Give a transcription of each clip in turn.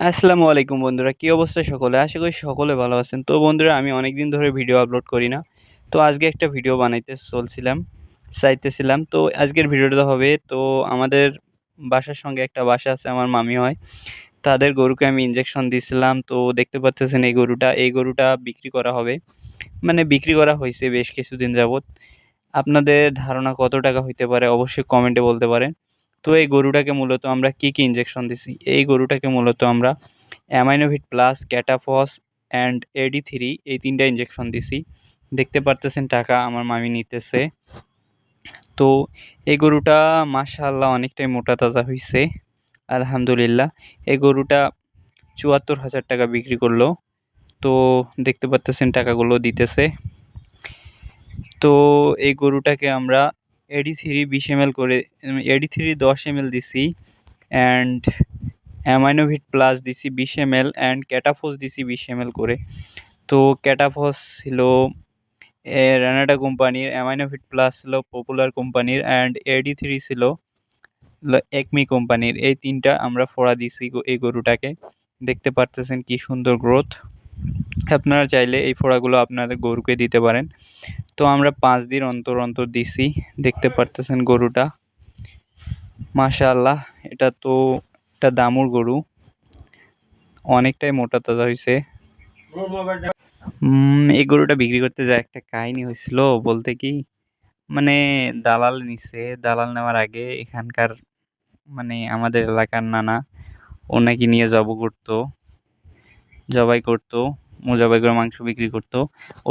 আসসালামু আলাইকুম বন্ধুরা, কি অবস্থা সকলে? আশা করি সকলে ভালো আছেন। তো বন্ধুরা, আমি অনেকদিন ধরে ভিডিও আপলোড করি না। তো আজকে একটা ভিডিও বানাইতে চাইতেছিলাম। তো আজকের ভিডিওটা হবে, তো আমাদের বাসার সঙ্গে একটা বাসা আছে, আমার মামি হয়। তাদের গরুকে আমি ইনজেকশন দিছিলাম। তো দেখতে পাচ্তেছেন এই গরুটা বিক্রি করা হবে। মানে বিক্রি করা হয়েছে বেশ কিছুদিন যাবৎ। আপনাদের ধারণা কত টাকা হইতে পারে অবশ্যই কমেন্টে বলতে পারেন। তো এই গরুটাকে মূলত আমরা কি ইনজেকশন দিছি? এই গরুটাকে মূলত আমরা Aminovit plus, Catafos and AD3 এই ৩টা ইনজেকশন দিছি। দেখতে পারতেছেন টাকা আমার মামি নিতেছে। তো এই গরুটা মাশাআল্লাহ অনেকটাই মোটা তাজা হইছে। আলহামদুলিল্লাহ। এই গরুটা ৭৪,০০০ টাকা বিক্রি করলো। তো দেখতে পারতেছেন টাকাগুলো দিতেছে। তো এই গরুটাকে আমরা AD3 20 ml করে, AD3 10 ml দিছি, অ্যান্ড অ্যামাইনোভিট প্লাস দিছি 20 ml অ্যান্ড ক্যাটাফস দিছি 20 ml করে। তো ক্যাটাফস ছিল রানাডা কোম্পানির, অ্যামাইনোভিট প্লাস ছিল পপুলার কোম্পানির, অ্যান্ড AD3 ছিল একমি কোম্পানির। এই ৩টা আমরা ফোড়া দিছি এই গরুটাকে। দেখতে পারতেছেন কি সুন্দর গ্রোথ। আপনারা চাইলে এই ফোড়াগুলো আপনাদের গরুকে দিতে পারেন। তো আমরা 5 দিন অন্তর অন্তর দিছি। দেখতে পারতেছেন গরুটা মাশাআল্লাহ। এটা দামুর গরু, অনেকটাই মোটা তাজা হয়েছে। এই গরুটা বিক্রি করতে যায় একটা কাহিনী হয়েছিল বলতে কি, মানে দালাল নিছে। দালাল নেওয়ার আগে এখানকার, মানে আমাদের এলাকার নানা ও নাকি নিয়ে জবাই করতো, জবাই করে মাংস বিক্রি করতো।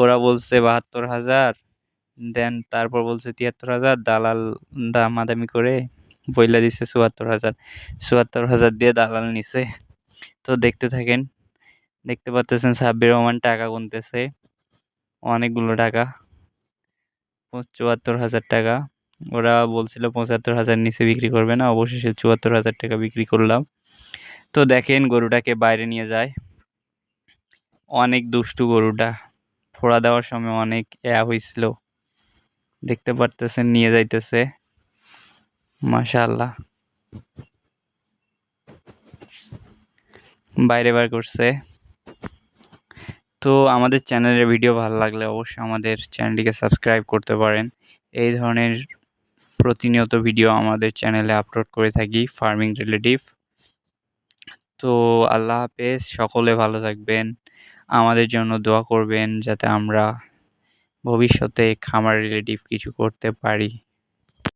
ওরা বলছে ৭২,০০০, দেন তারপর বলছে ৭৩,০০০, দালাল দামাদামি করে বইলা দিছে ৭৪,০০০। ৭৪,০০০ দিয়ে দালাল নিছে। তো দেখতে থাকেন। দেখতে পাচ্তেছেন সাব্বির রহমান টাকা গুনতেছে, অনেকগুলো টাকা, ৭৪,০০০ টাকা। ওরা বলছিল ৭৫,০০০ নিচে বিক্রি করবে না, অবশেষে ৭৪,০০০ টাকা বিক্রি করলাম। তো দেখেন গরুটাকে বাইরে নিয়ে যায়। অনেক দুষ্টু গরুটা, ফোড়া দেওয়ার সময় অনেক হয়েছিল। দেখতে পারতেছেন নিয়ে যাইতেছে, মাশাআল্লাহ বাইরে বার করছে। তো আমাদের চ্যানেলের ভিডিও ভালো লাগলে অবশ্যই আমাদের চ্যানেলটিকে সাবস্ক্রাইব করতে পারেন। এই ধরনের প্রতিনিয়ত ভিডিও আমাদের চ্যানেলে আপলোড করে থাকি ফার্মিং রিলেটিভ। তো আল্লাহ হাফেজ, সকলে ভালো থাকবেন। আমাদের জন্য দোয়া করবেন যাতে আমরা ভবিষ্যতে খামার রিলেটিভ কিছু করতে পারি।